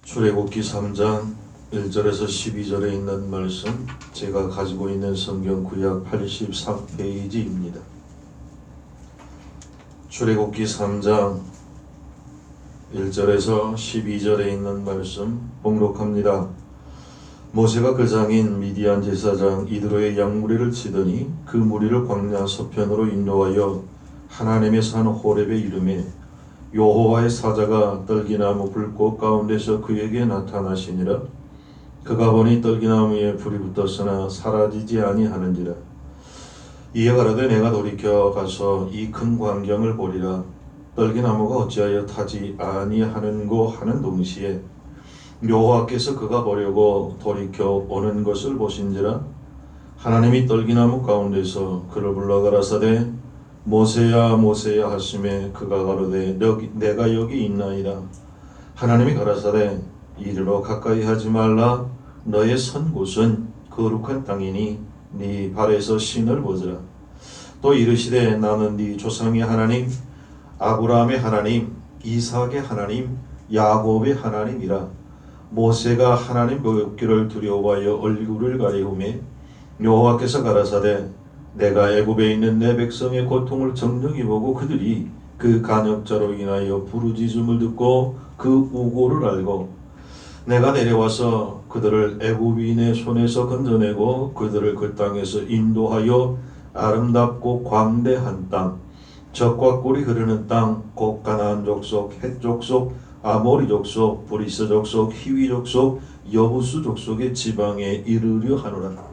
출애굽기 3장 1절에서 12절에 있는 말씀, 제가 가지고 있는 성경 구약 83페이지입니다. 출애굽기 3장 1절에서 12절에 있는 말씀 봉독합니다. 모세가 그 장인 미디안 제사장 이드로의 양무리를 치더니 그 무리를 광야 서편으로 인도하여 하나님의 산 호렙에 이르매 여호와의 사자가 떨기나무 불꽃 가운데서 그에게 나타나시니라. 그가 보니 떨기나무에 불이 붙었으나 사라지지 아니하는지라. 이에 가라되 내가 돌이켜 가서 이 큰 광경을 보리라. 떨기나무가 어찌하여 타지 아니하는고 하는 동시에 여호와께서 그가 보려고 돌이켜 오는 것을 보신지라. 하나님이 떨기나무 가운데서 그를 불러 가라사대 모세야 모세야 하시매 그가 가로되 내가 여기 있나이다. 하나님이 가라사대 이리로 가까이 하지 말라. 너의 선 곳은 거룩한 땅이니 네 발에서 신을 보지라. 또 이르시되 나는 네 조상의 하나님 아브라함의 하나님 이삭의 하나님 야곱의 하나님이라. 모세가 하나님 보였기를 두려워하여 얼굴을 가리우매 여호와께서 가라사대 내가 애굽에 있는 내 백성의 고통을 정령히 보고 그들이 그 간역자로 인하여 부르짖음을 듣고 그 우고를 알고 내가 내려와서 그들을 애굽인의 손에서 건져내고 그들을 그 땅에서 인도하여 아름답고 광대한 땅 젖과 꿀이 흐르는 땅 곧 가나안 족속 헷 족속 아모리 족속 브리스 족속 히위 족속 여부수 족속의 지방에 이르려 하노라.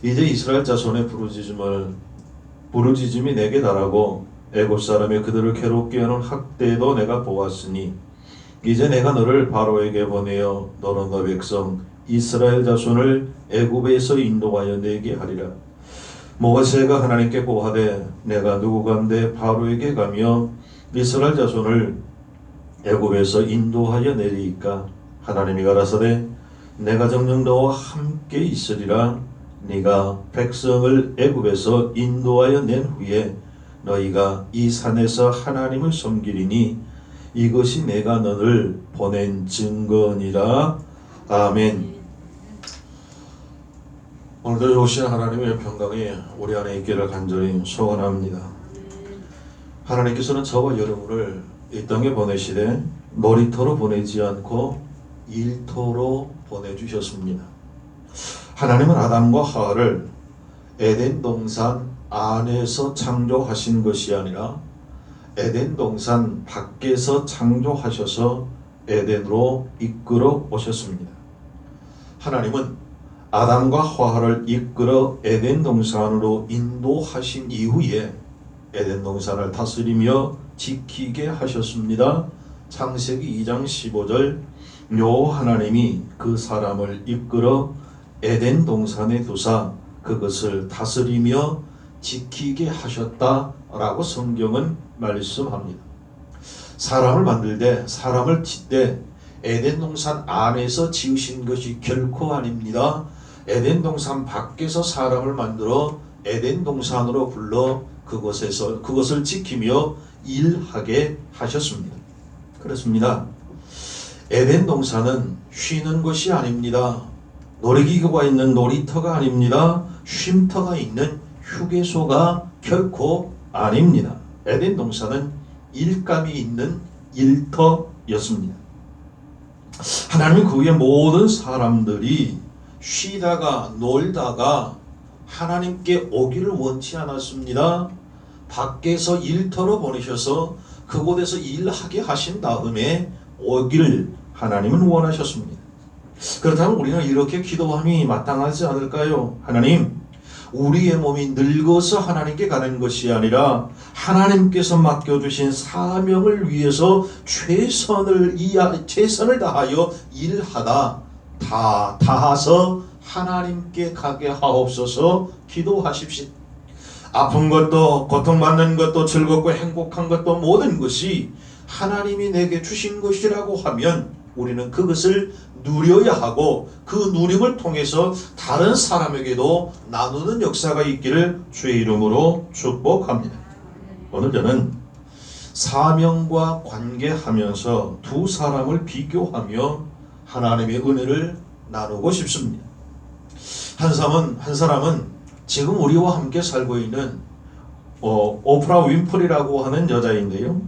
이제 이스라엘 자손의 부르짖음이 내게 달하고 애굽 사람이 그들을 괴롭게 하는 학대도 내가 보았으니 이제 내가 너를 바로에게 보내어 너는 너 백성 이스라엘 자손을 애굽에서 인도하여 내게 하리라. 모세가 하나님께 고하되 내가 누구간데 바로에게 가며 이스라엘 자손을 애굽에서 인도하여 내리이까. 하나님이 가라사대 내가 정녕 너와 함께 있으리라. 네가 백성을 애굽에서 인도하여 낸 후에 너희가 이 산에서 하나님을 섬기리니 이것이 내가 너를 보낸 증거니라. 아멘. 오늘도 좋으신 하나님의 평강이 우리 안에 있기를 간절히 소원합니다. 하나님께서는 저와 여러분을 이 땅에 보내시되 놀이터로 보내지 않고 일터로 보내주셨습니다. 하나님은 아담과 하와를 에덴 동산 안에서 창조하신 것이 아니라 에덴 동산 밖에서 창조하셔서 에덴으로 이끌어 오셨습니다. 하나님은 아담과 하와를 이끌어 에덴 동산으로 인도하신 이후에 에덴 동산을 다스리며 지키게 하셨습니다. 창세기 2장 15절 여호와 하나님이 그 사람을 이끌어 에덴 동산에 두사 그것을 다스리며 지키게 하셨다라고 성경은 말씀합니다. 사람을 만들 때 사람을 짓때 에덴 동산 안에서 지으신 것이 결코 아닙니다. 에덴 동산 밖에서 사람을 만들어 에덴 동산으로 불러 그것을 지키며 일하게 하셨습니다. 그렇습니다. 에덴 동산은 쉬는 곳이 아닙니다. 놀이기구가 있는 놀이터가 아닙니다. 쉼터가 있는 휴게소가 결코 아닙니다. 에덴 동산은 일감이 있는 일터였습니다. 하나님은 그 위에 모든 사람들이 쉬다가 놀다가 하나님께 오기를 원치 않았습니다. 밖에서 일터로 보내셔서 그곳에서 일하게 하신 다음에 오기를 하나님은 원하셨습니다. 그렇다면 우리는 이렇게 기도함이 마땅하지 않을까요? 하나님, 우리의 몸이 늙어서 하나님께 가는 것이 아니라 하나님께서 맡겨주신 사명을 위해서 최선을 다하여 일하다 다하서 하나님께 가게 하옵소서. 기도하십시오. 아픈 것도 고통받는 것도 즐겁고 행복한 것도 모든 것이 하나님이 내게 주신 것이라고 하면 우리는 그것을 누려야 하고 그 누림을 통해서 다른 사람에게도 나누는 역사가 있기를 주의 이름으로 축복합니다. 오늘 저는 사명과 관계하면서 두 사람을 비교하며 하나님의 은혜를 나누고 싶습니다. 한 사람은 지금 우리와 함께 살고 있는 오프라 윈프리라고 하는 여자인데요.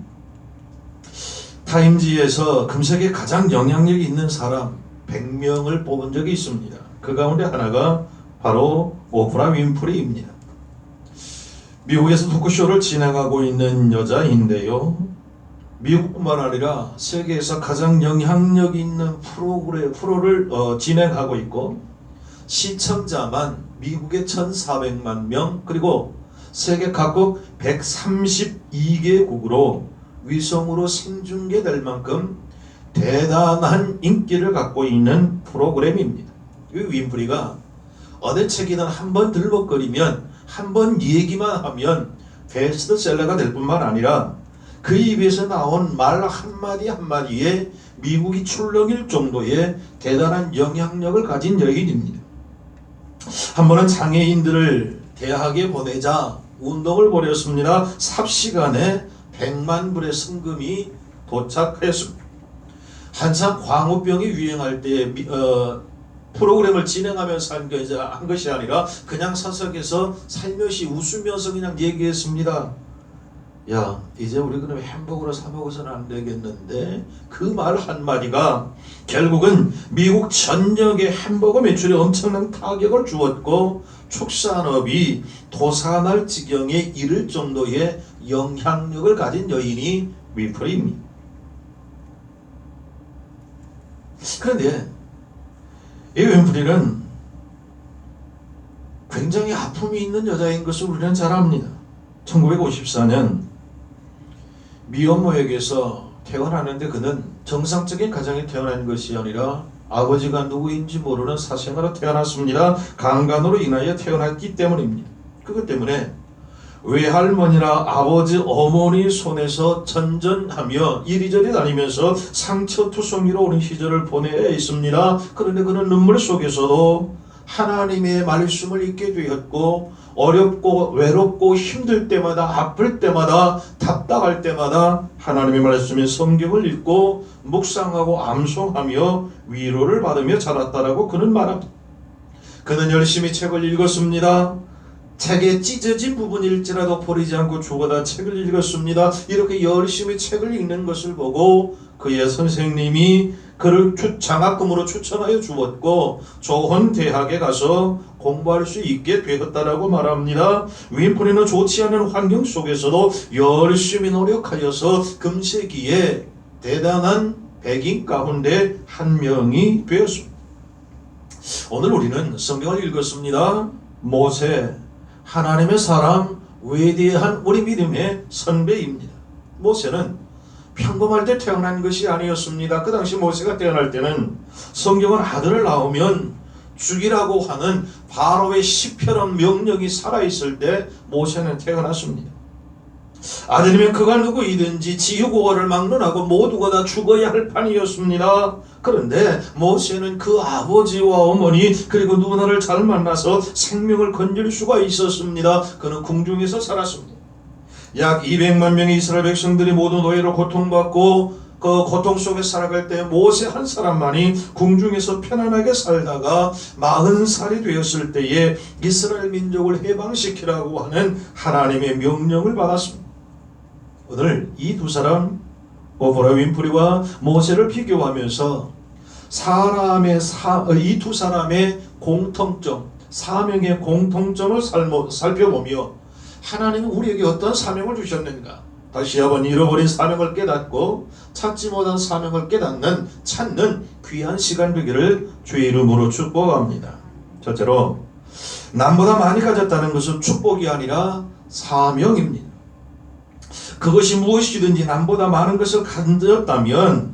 타임지에서 금세계 가장 영향력 있는 사람 100명을 뽑은 적이 있습니다. 그 가운데 하나가 바로 오프라 윈프리입니다. 미국에서 토크쇼를 진행하고 있는 여자인데요. 미국뿐만 아니라 세계에서 가장 영향력 있는 프로를 진행하고 있고, 시청자만 미국의 1,400만 명, 그리고 세계 각국 132개국으로 위성으로 생중계될 만큼 대단한 인기를 갖고 있는 프로그램입니다. 이 윈프리가 어느 책이든 한번 들먹거리면, 한번 얘기만 하면 베스트셀러가 될 뿐만 아니라 그 입에서 나온 말 한마디 한마디에 미국이 출렁일 정도의 대단한 영향력을 가진 여인입니다. 한 번은 장애인들을 대학에 보내자 운동을 벌였습니다. 삽시간에 100만 불의 성금이 도착했습니다. 한참 광우병이 유행할 때 프로그램을 진행하면서 한 것이 아니라 그냥 사석에서 살며시 웃으면서 그냥 얘기했습니다. 야, 이제 우리 그럼 햄버거를 사 먹어서는 안 되겠는데, 그 말 한마디가 결국은 미국 전역의 햄버거 매출에 엄청난 타격을 주었고, 축산업이 도산할 지경에 이를 정도의 영향력을 가진 여인이 윈프리입니다. 그런데 이 윈프리는 굉장히 아픔이 있는 여자인 것을 우리는 잘 압니다. 1954년 미혼모에게서 태어나는데, 그는 정상적인 가정에 태어난 것이 아니라 아버지가 누구인지 모르는 사생아로 태어났습니다. 강간으로 인하여 태어났기 때문입니다. 그것 때문에 외할머니나 아버지, 어머니 손에서 전전하며 이리저리 다니면서 상처투성이로 오는 시절을 보내야 했습니다. 그런데 그는 눈물 속에서도 하나님의 말씀을 읽게 되었고, 어렵고 외롭고 힘들 때마다, 아플 때마다, 답답할 때마다 하나님의 말씀인 성경을 읽고 묵상하고 암송하며 위로를 받으며 자랐다라고 그는 말합니다. 그는 열심히 책을 읽었습니다. 책에 찢어진 부분일지라도 버리지 않고 죽어다 책을 읽었습니다. 이렇게 열심히 책을 읽는 것을 보고 그의 선생님이 그를 장학금으로 추천하여 주었고, 좋은 대학에 가서 공부할 수 있게 되었다라고 말합니다. 윈프리는 좋지 않은 환경 속에서도 열심히 노력하여서 금세기에 대단한 백인 가운데 한 명이 되었습니다. 오늘 우리는 성경을 읽었습니다. 모세, 하나님의 사람, 위대한 우리 믿음의 선배입니다. 모세는 평범할 때 태어난 것이 아니었습니다. 그 당시 모세가 태어날 때는 성경은 아들을 낳으면 죽이라고 하는 바로의 시편한 명령이 살아있을 때 모세는 태어났습니다. 아들이면 그가 누구이든지 지유고가를 막론하고 모두가 다 죽어야 할 판이었습니다. 그런데 모세는 그 아버지와 어머니 그리고 누나를 잘 만나서 생명을 건질 수가 있었습니다. 그는 궁중에서 살았습니다. 약 200만 명의 이스라엘 백성들이 모두 노예로 고통받고 그 고통 속에 살아갈 때 모세 한 사람만이 궁중에서 편안하게 살다가 40살이 되었을 때에 이스라엘 민족을 해방시키라고 하는 하나님의 명령을 받았습니다. 오늘 이 두 사람, 오프라 윈프리와 모세를 비교하면서 이 두 사람의 공통점, 사명의 공통점을 살펴보며 하나님은 우리에게 어떤 사명을 주셨는가? 다시 한번 잃어버린 사명을 깨닫고 찾지 못한 사명을 찾는 귀한 시간 되기를 주의 이름으로 축복합니다. 첫째로, 남보다 많이 가졌다는 것은 축복이 아니라 사명입니다. 그것이 무엇이든지 남보다 많은 것을 가졌다면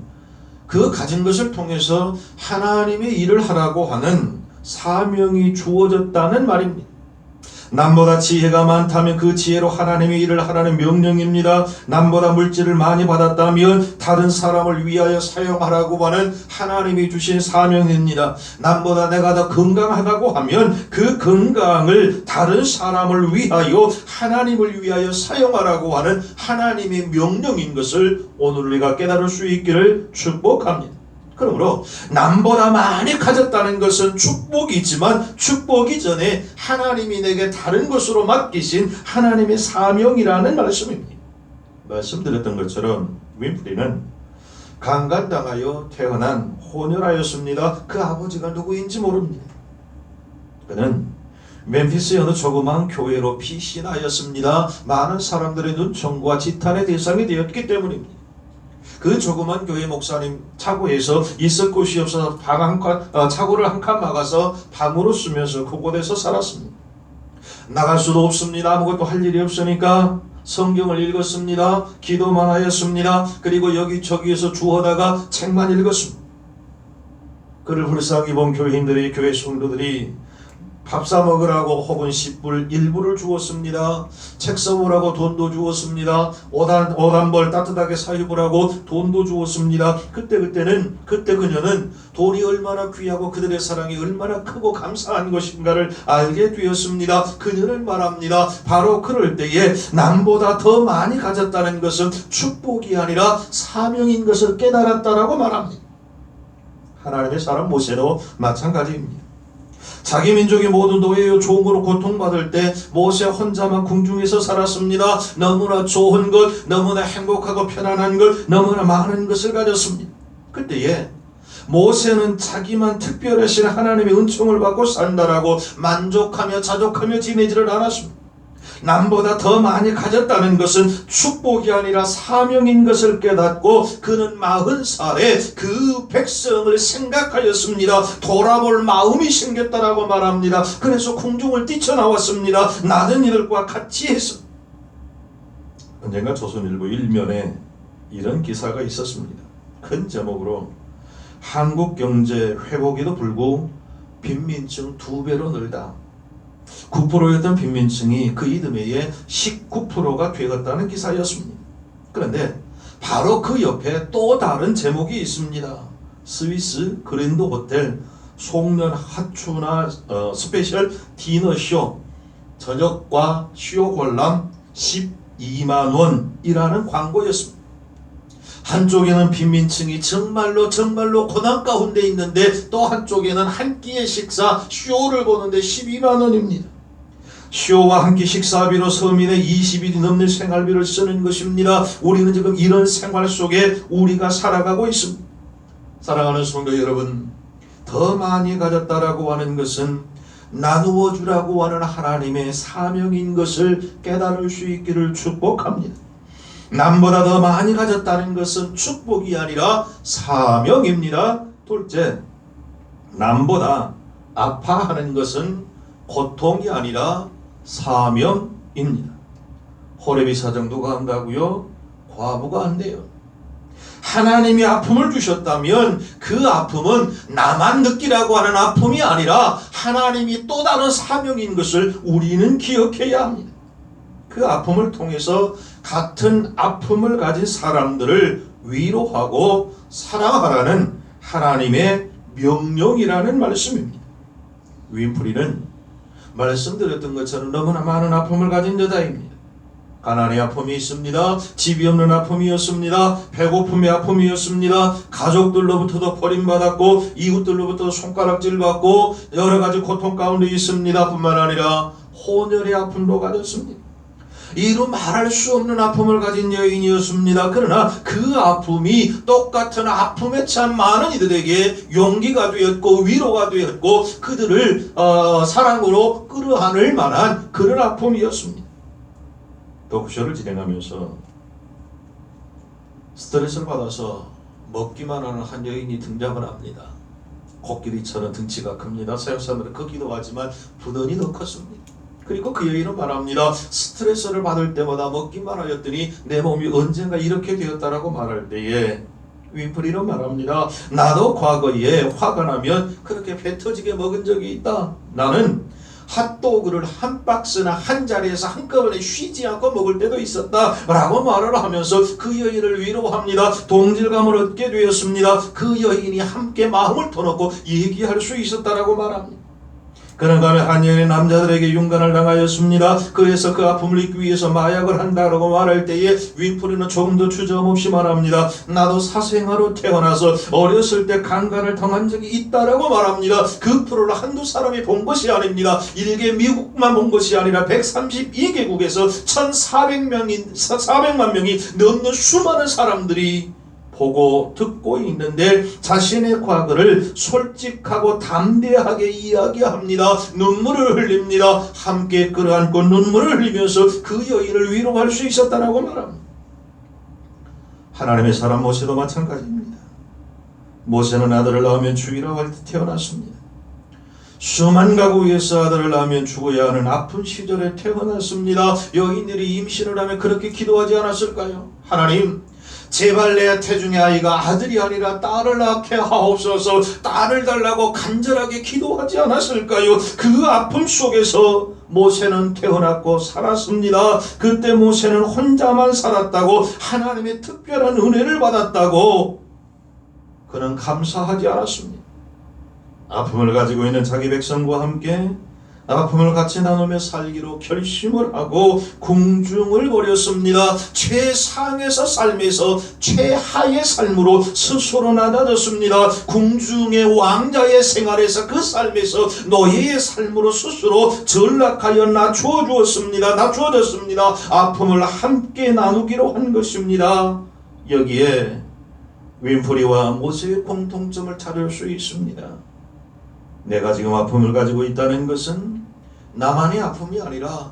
그 가진 것을 통해서 하나님의 일을 하라고 하는 사명이 주어졌다는 말입니다. 남보다 지혜가 많다면 그 지혜로 하나님의 일을 하라는 명령입니다. 남보다 물질을 많이 받았다면 다른 사람을 위하여 사용하라고 하는 하나님이 주신 사명입니다. 남보다 내가 더 건강하다고 하면 그 건강을 다른 사람을 위하여, 하나님을 위하여 사용하라고 하는 하나님의 명령인 것을 오늘 우리가 깨달을 수 있기를 축복합니다. 그러므로 남보다 많이 가졌다는 것은 축복이지만 축복이 전에 하나님이 내게 다른 것으로 맡기신 하나님의 사명이라는 말씀입니다. 말씀드렸던 것처럼 윈프리는 강간당하여 태어난 혼혈하였습니다. 그 아버지가 누구인지 모릅니다. 그는 멤피스의 어느 조그마한 교회로 피신하였습니다. 많은 사람들의 눈총과 지탄의 대상이 되었기 때문입니다. 그 조그만 교회 목사님 차고에서 있을 곳이 없어서 차고를 한 칸 막아서 방으로 쓰면서 그곳에서 살았습니다. 나갈 수도 없습니다. 아무것도 할 일이 없으니까 성경을 읽었습니다. 기도만 하였습니다. 그리고 여기저기에서 주워다가 책만 읽었습니다. 그를 불쌍히 본 교인들이, 교회 성도들이 밥 사 먹으라고 혹은 10불, 1불을 주었습니다. 책 써보라고 돈도 주었습니다. 오단벌 따뜻하게 사입으라고 돈도 주었습니다. 그때 그녀는 돈이 얼마나 귀하고 그들의 사랑이 얼마나 크고 감사한 것인가를 알게 되었습니다. 그녀는 말합니다. 바로 그럴 때에 남보다 더 많이 가졌다는 것은 축복이 아니라 사명인 것을 깨달았다라고 말합니다. 하나님의 사람 모세도 마찬가지입니다. 자기 민족이 모두 노예요 종으로 고통받을 때 모세 혼자만 궁중에서 살았습니다. 너무나 좋은 것, 너무나 행복하고 편안한 것, 너무나 많은 것을 가졌습니다. 그때에 모세는 자기만 특별하신 하나님의 은총을 받고 산다라고 만족하며 자족하며 지내지를 않았습니다. 남보다 더 많이 가졌다는 것은 축복이 아니라 사명인 것을 깨닫고 그는 40살에 그 백성을 생각하였습니다. 돌아볼 마음이 생겼다라고 말합니다. 그래서 궁중을 뛰쳐나왔습니다. 낮은 이들과 같이 해서 언젠가 조선일보 일면에 이런 기사가 있었습니다. 큰 제목으로 한국 경제 회복에도 불구 빈민층 2배로 늘다. 9%였던 빈민층이 그 이듬해에 19%가 되었다는 기사였습니다. 그런데 바로 그 옆에 또 다른 제목이 있습니다. 스위스 그랜드 호텔 송년 하추나 스페셜 디너쇼 저녁과 쇼 관람 12만 원이라는 광고였습니다. 한쪽에는 빈민층이 정말로 고난 가운데 있는데 또 한쪽에는 한 끼의 식사 쇼를 보는데 12만 원입니다. 쇼와 한 끼 식사비로 서민의 20일이 넘는 생활비를 쓰는 것입니다. 우리는 지금 이런 생활 속에 우리가 살아가고 있습니다. 사랑하는 성도 여러분, 더 많이 가졌다라고 하는 것은 나누어 주라고 하는 하나님의 사명인 것을 깨달을 수 있기를 축복합니다. 남보다 더 많이 가졌다는 것은 축복이 아니라 사명입니다. 둘째, 남보다 아파하는 것은 고통이 아니라 사명입니다. 호레비 사정 누가 한다고요? 과부가 한대요. 하나님이 아픔을 주셨다면 그 아픔은 나만 느끼라고 하는 아픔이 아니라 하나님이 또 다른 사명인 것을 우리는 기억해야 합니다. 그 아픔을 통해서 같은 아픔을 가진 사람들을 위로하고 사랑하라는 하나님의 명령이라는 말씀입니다. 윈프리는 말씀드렸던 것처럼 너무나 많은 아픔을 가진 여자입니다. 가난의 아픔이 있습니다. 집이 없는 아픔이었습니다. 배고픔의 아픔이었습니다. 가족들로부터도 버림받았고 이웃들로부터 손가락질 받고 여러 가지 고통 가운데 있습니다. 뿐만 아니라 혼혈의 아픔도 가졌습니다. 이루 말할 수 없는 아픔을 가진 여인이었습니다. 그러나 그 아픔이 똑같은 아픔에 참 많은 이들에게 용기가 되었고 위로가 되었고 그들을 사랑으로 끌어안을 만한 그런 아픔이었습니다. 토크쇼를 진행하면서 스트레스를 받아서 먹기만 하는 한 여인이 등장을 합니다. 코끼리처럼 등치가 큽니다. 서양 사람들은 크기도 하지만 부던이 더 컸습니다. 그리고 그 여인은 말합니다. 스트레스를 받을 때마다 먹기만 하였더니 내 몸이 언젠가 이렇게 되었다라고 말할 때에 윈프리는 말합니다. 나도 과거에 화가 나면 그렇게 배 터지게 먹은 적이 있다. 나는 핫도그를 한 박스나 한 자리에서 한꺼번에 쉬지 않고 먹을 때도 있었다 라고 말을 하면서 그 여인을 위로합니다. 동질감을 얻게 되었습니다. 그 여인이 함께 마음을 터놓고 얘기할 수 있었다라고 말합니다. 그런가 하면 한 여인이 남자들에게 윤관을 당하였습니다. 그래서 그 아픔을 잊기 위해서 마약을 한다라고 말할 때에 윈프리는 조금 더 주저없이 말합니다. 나도 사생아로 태어나서 어렸을 때 강간을 당한 적이 있다라고 말합니다. 그 프로를 한두 사람이 본 것이 아닙니다. 일개 미국만 본 것이 아니라 132개국에서 400만 명이 넘는 수많은 사람들이 보고 듣고 있는데 자신의 과거를 솔직하고 담대하게 이야기합니다. 눈물을 흘립니다. 함께 끌어안고 눈물을 흘리면서 그 여인을 위로할 수 있었다라고 말합니다. 하나님의 사람 모세도 마찬가지입니다. 모세는 아들을 낳으면 죽이라고 할 때 태어났습니다. 수만 가구에서 아들을 낳으면 죽어야 하는 아픈 시절에 태어났습니다. 여인들이 임신을 하면 그렇게 기도하지 않았을까요? 하나님, 제발 내 태중의 아이가 아들이 아니라 딸을 낳게 하옵소서. 딸을 달라고 간절하게 기도하지 않았을까요? 그 아픔 속에서 모세는 태어났고 살았습니다. 그때 모세는 혼자만 살았다고, 하나님의 특별한 은혜를 받았다고 그는 감사하지 않았습니다. 아픔을 가지고 있는 자기 백성과 함께 아픔을 같이 나누며 살기로 결심을 하고 궁중을 벌였습니다. 최상에서 삶에서 최하의 삶으로 스스로 낮아졌습니다. 궁중의 왕자의 생활에서 그 삶에서 노예의 삶으로 스스로 전락하여 낮추어졌습니다. 아픔을 함께 나누기로 한 것입니다. 여기에 윈프리와 모세의 공통점을 찾을 수 있습니다. 내가 지금 아픔을 가지고 있다는 것은 나만의 아픔이 아니라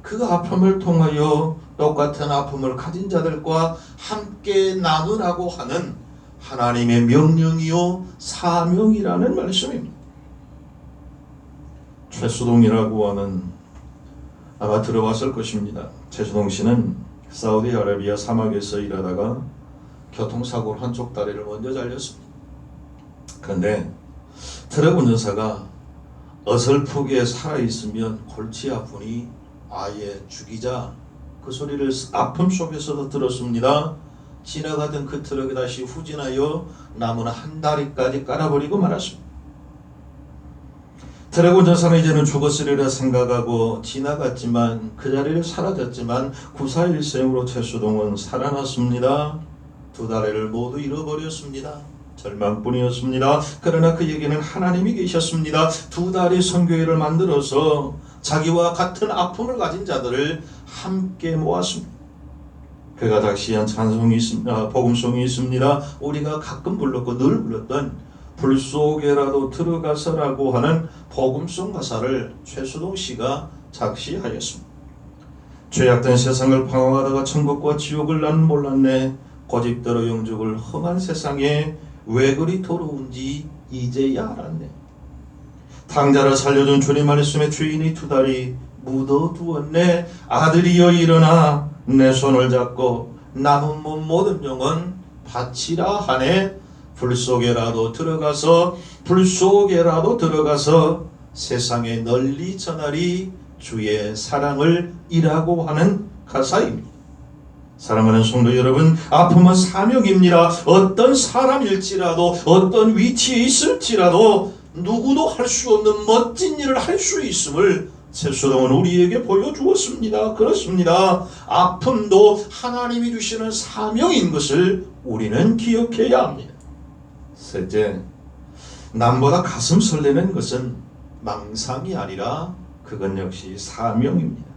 그 아픔을 통하여 똑같은 아픔을 가진 자들과 함께 나누라고 하는 하나님의 명령이요 사명이라는 말씀입니다. 최수동이라고 하는, 아마 들어봤을 것입니다. 최수동 씨는 사우디아라비아 사막에서 일하다가 교통사고로 한쪽 다리를 먼저 잘렸습니다. 그런데 트럭 운전사가 어설프게 살아있으면 골치 아프니 아예 죽이자, 그 소리를 아픔 속에서도 들었습니다. 지나가던 그 트럭이 다시 후진하여 나무는 한 다리까지 깔아버리고 말았습니다. 트럭 운전사는 이제는 죽었으리라 생각하고 지나갔지만 그 자리를 사라졌지만 구사일생으로 최수동은 살아났습니다. 두 다리를 모두 잃어버렸습니다. 절망뿐이었습니다. 그러나 그에게는 하나님이 계셨습니다. 두 다리 선교회를 만들어서 자기와 같은 아픔을 가진 자들을 함께 모았습니다. 그가 작시한 찬송이 있습니다. 복음송이 있습니다. 우리가 가끔 불렀고 늘 불렀던 불 속에라도 들어가서라고 하는 복음송 가사를 최수동 씨가 작시하였습니다. 죄악된 세상을 방황하다가 천국과 지옥을 나는 몰랐네. 고집대로 영죽을 험한 세상에 왜 그리 더러운지 이제야 알았네. 탕자를 살려준 주님 말씀에 주인이 두 다리 묻어두었네. 아들이여 일어나 내 손을 잡고 남은 몸 모든 영혼 바치라 하네. 불 속에라도 들어가서 세상에 널리 전하리 주의 사랑을 이라고 하는 가사입니다. 사랑하는 성도 여러분, 아픔은 사명입니다. 어떤 사람일지라도 어떤 위치에 있을지라도 누구도 할 수 없는 멋진 일을 할 수 있음을 최수동은 우리에게 보여주었습니다. 그렇습니다. 아픔도 하나님이 주시는 사명인 것을 우리는 기억해야 합니다. 셋째, 남보다 가슴 설레는 것은 망상이 아니라 그건 역시 사명입니다.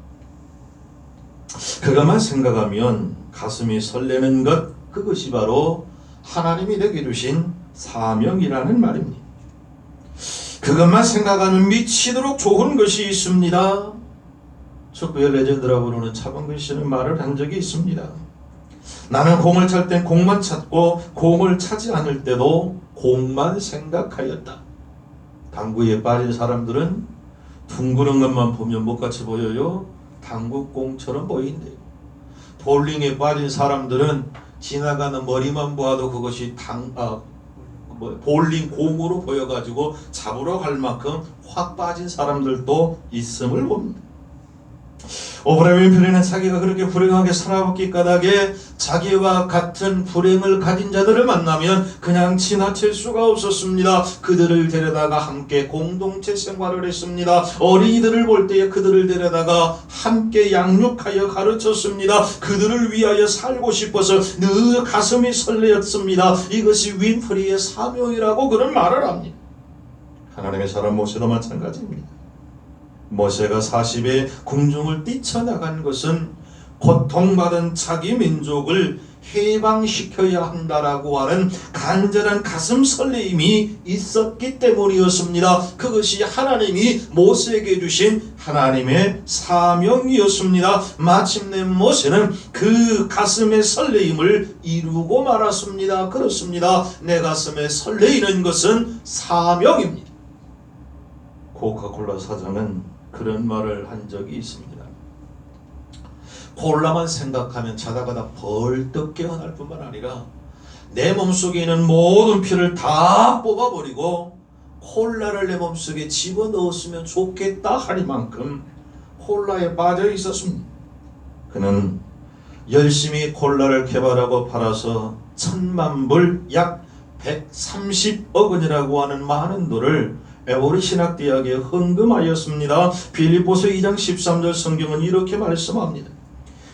그것만 생각하면 가슴이 설레는 것, 그것이 바로 하나님이 내게 주신 사명이라는 말입니다. 그것만 생각하면 미치도록 좋은 것이 있습니다. 축구의 레전드라고 부르는 차범근 씨는 말을 한 적이 있습니다. 나는 공을 찰 땐 공만 찾고 공을 차지 않을 때도 공만 생각하였다. 당구에 빠진 사람들은 둥그런 것만 보면 뭐같이 보여요? 당구공처럼 보인대요. 볼링에 빠진 사람들은 지나가는 머리만 보아도 그것이 볼링 공으로 보여가지고 잡으러 갈 만큼 확 빠진 사람들도 있음을 봅니다. 오프라 윈프리는 자기가 그렇게 불행하게 살아왔기 까닭에 자기와 같은 불행을 가진 자들을 만나면 그냥 지나칠 수가 없었습니다. 그들을 데려다가 함께 공동체 생활을 했습니다. 어린이들을 볼 때에 그들을 데려다가 함께 양육하여 가르쳤습니다. 그들을 위하여 살고 싶어서 늘 가슴이 설레었습니다. 이것이 윈프리의 사명이라고 그런 말을 합니다. 하나님의 사람 모세도 마찬가지입니다. 모세가 40에 궁중을 뛰쳐나간 것은 고통받은 자기 민족을 해방시켜야 한다라고 하는 간절한 가슴 설레임이 있었기 때문이었습니다. 그것이 하나님이 모세에게 주신 하나님의 사명이었습니다. 마침내 모세는 그 가슴의 설레임을 이루고 말았습니다. 그렇습니다. 내 가슴에 설레이는 것은 사명입니다. 코카콜라 사장은 그런 말을 한 적이 있습니다. 콜라만 생각하면 자다가다 벌떡 깨어날 뿐만 아니라 내 몸속에 있는 모든 피를 다 뽑아버리고 콜라를 내 몸속에 집어넣었으면 좋겠다 하니만큼 콜라에 빠져 있었습니다. 그는 열심히 콜라를 개발하고 팔아서 1,000만 불, 약 130억 원이라고 하는 많은 돈을 에보리 신학대학에 헌금하였습니다. 빌립보서 2장 13절 성경은 이렇게 말씀합니다.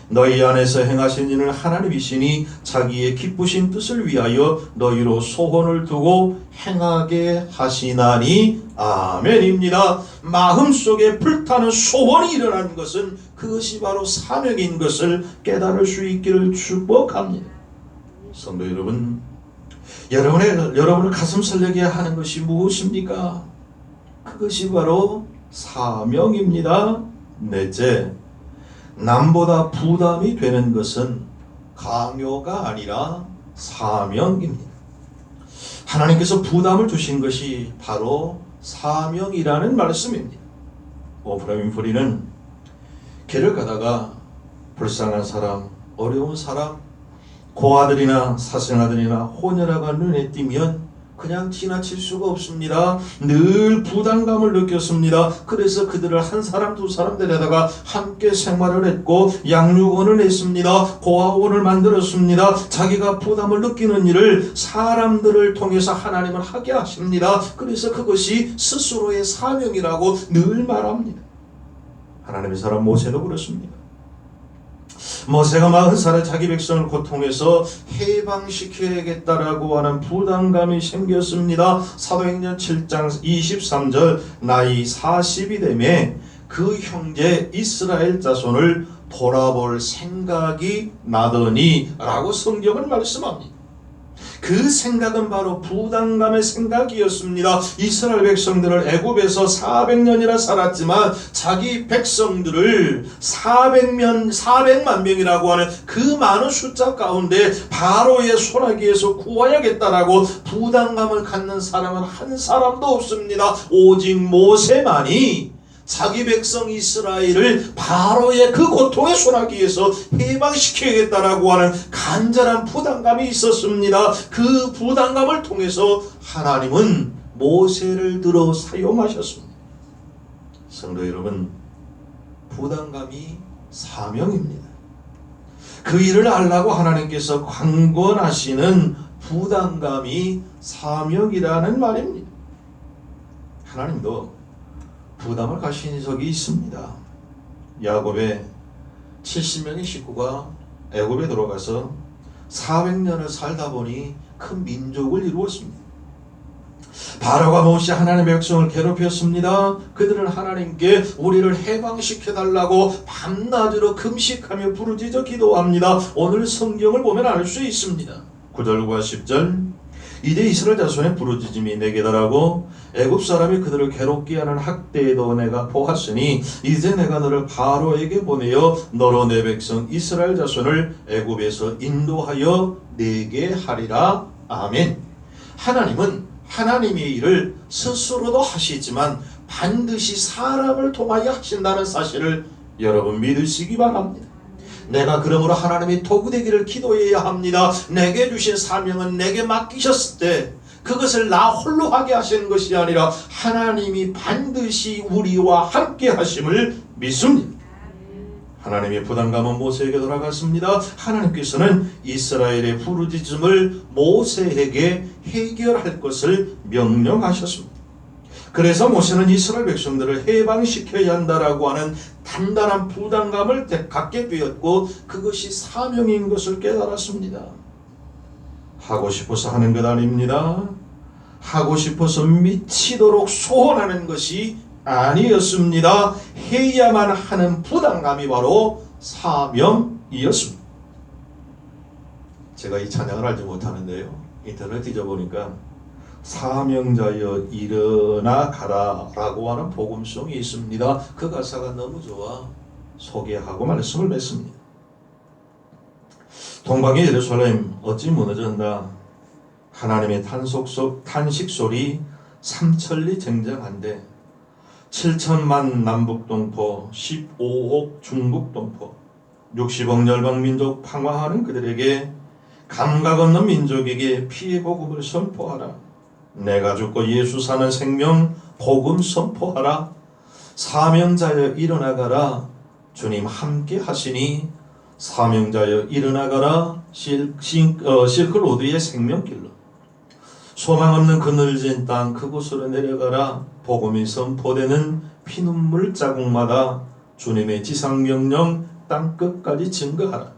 너희 안에서 행하신 일은 하나님이시니 자기의 기쁘신 뜻을 위하여 너희로 소원을 두고 행하게 하시나니 아멘입니다. 마음속에 불타는 소원이 일어난 것은 그것이 바로 사명인 것을 깨달을 수 있기를 축복합니다. 성도 여러분, 여러분을 가슴 설레게 하는 것이 무엇입니까? 그것이 바로 사명입니다. 넷째, 남보다 부담이 되는 것은 강요가 아니라 사명입니다. 하나님께서 부담을 주신 것이 바로 사명이라는 말씀입니다. 오프라 윈프리는 길을 가다가 불쌍한 사람, 어려운 사람, 고아들이나 사생아들이나 호녀라가 눈에 띄면 그냥 지나칠 수가 없습니다. 늘 부담감을 느꼈습니다. 그래서 그들을 한 사람 두 사람 데려다가 함께 생활을 했고 양육원을 했습니다. 고아원을 만들었습니다. 자기가 부담을 느끼는 일을 사람들을 통해서 하나님을 하게 하십니다. 그래서 그것이 스스로의 사명이라고 늘 말합니다. 하나님의 사람 모세도 그렇습니다. 모세가 40살에 자기 백성을 고통해서 해방시켜야겠다라고 하는 부담감이 생겼습니다. 사도행전 7장 23절 나이 40이 되매 그 형제 이스라엘 자손을 돌아볼 생각이 나더니 라고 성경은 말씀합니다. 그 생각은 바로 부담감의 생각이었습니다. 이스라엘 백성들을 애굽에서 400년이나 살았지만 자기 백성들을 400만 명이라고 하는 그 많은 숫자 가운데 바로의 손아귀에서 구하야겠다라고 부담감을 갖는 사람은 한 사람도 없습니다. 오직 모세만이 자기 백성 이스라엘을 바로의 그 고통의 소나기에서 해방시켜야겠다라고 하는 간절한 부담감이 있었습니다. 그 부담감을 통해서 하나님은 모세를 들어 사용하셨습니다. 성도 여러분, 부담감이 사명입니다. 그 일을 하려고 하나님께서 강권하시는 부담감이 사명이라는 말입니다. 하나님도 부담을 가신 적이 있습니다. 야곱의 70명의 식구가 애굽에 들어가서 400년을 살다 보니 큰 민족을 이루었습니다. 바로가 몹시 하나님의 백성을 괴롭혔습니다. 그들은 하나님께 우리를 해방시켜달라고 밤낮으로 금식하며 부르짖어 기도합니다. 오늘 성경을 보면 알 수 있습니다. 9절과 10절 이제 이스라엘 자손의 부르짖음이 내게 달하고 애굽 사람이 그들을 괴롭게 하는 학대에도 내가 보았으니 이제 내가 너를 바로에게 보내어 너로 내 백성 이스라엘 자손을 애굽에서 인도하여 내게 하리라. 아멘. 하나님은 하나님의 일을 스스로도 하시지만 반드시 사람을 통하여 하신다는 사실을 여러분 믿으시기 바랍니다. 내가 그러므로 하나님의 도구 되기를 기도해야 합니다. 내게 주신 사명은 내게 맡기셨을 때 그것을 나 홀로 하게 하시는 것이 아니라 하나님이 반드시 우리와 함께 하심을 믿습니다. 하나님의 부담감은 모세에게 돌아갔습니다. 하나님께서는 이스라엘의 부르짖음을 모세에게 해결할 것을 명령하셨습니다. 그래서 모세는 이스라엘 백성들을 해방시켜야 한다라고 하는 단단한 부담감을 갖게 되었고 그것이 사명인 것을 깨달았습니다. 하고 싶어서 하는 것 아닙니다. 하고 싶어서 미치도록 소원하는 것이 아니었습니다. 해야만 하는 부담감이 바로 사명이었습니다. 제가 이 찬양을 알지 못하는데요. 인터넷 뒤져보니까 사명자여 일어나 가라 라고 하는 복음송이 있습니다. 그 가사가 너무 좋아 소개하고 말씀을 맺습니다. 동방의 예루살렘 어찌 무너졌나. 하나님의 탄식소리 삼천리 쟁쟁한데 7천만 남북동포 15억 중국동포 60억 열방민족 방황하는 그들에게 감각 없는 민족에게 피해 복음을 선포하라. 내가 죽고 예수 사는 생명 복음 선포하라. 사명자여 일어나가라. 주님 함께 하시니 사명자여 일어나가라. 실크로드의 생명길로 소망 없는 그늘진 땅 그곳으로 내려가라. 복음이 선포되는 피눈물 자국마다 주님의 지상명령 땅끝까지 증거하라.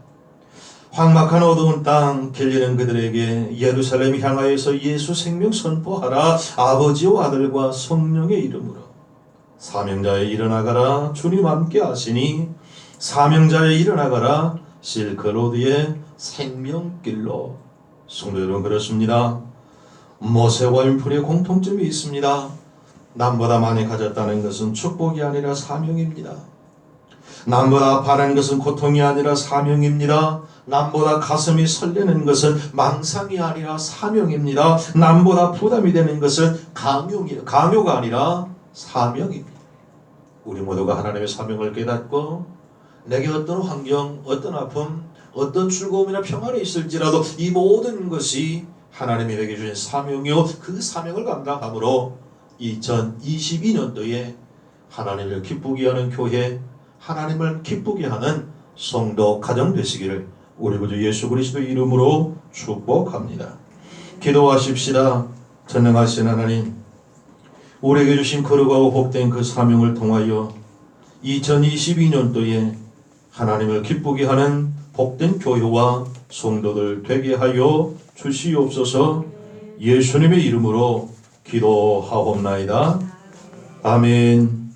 황막한 어두운 땅 길리는 그들에게 예루살렘 향하여서 예수 생명 선포하라. 아버지와 아들과 성령의 이름으로. 사명자여 일어나가라. 주님 함께 하시니 사명자여 일어나가라. 실크로드의 생명길로. 성도 여러분, 그렇습니다. 모세와 인풀의 공통점이 있습니다. 남보다 많이 가졌다는 것은 축복이 아니라 사명입니다. 남보다 바라는 것은 고통이 아니라 사명입니다. 남보다 가슴이 설레는 것은 망상이 아니라 사명입니다. 남보다 부담이 되는 것은 강요가 아니라 사명입니다. 우리 모두가 하나님의 사명을 깨닫고 내게 어떤 환경, 어떤 아픔, 어떤 즐거움이나 평안이 있을지라도 이 모든 것이 하나님이 내게 주신 사명이요 그 사명을 감당함으로 2022년도에 하나님을 기쁘게 하는 교회, 하나님을 기쁘게 하는 성도 가정 되시기를 우리 구주 예수 그리스도 이름으로 축복합니다. 기도하십시다. 전능하신 하나님, 우리에게 주신 거룩하고 복된 그 사명을 통하여 2022년도에 하나님을 기쁘게 하는 복된 교회와 성도들 되게 하여 주시옵소서. 예수님의 이름으로 기도하옵나이다. 아멘.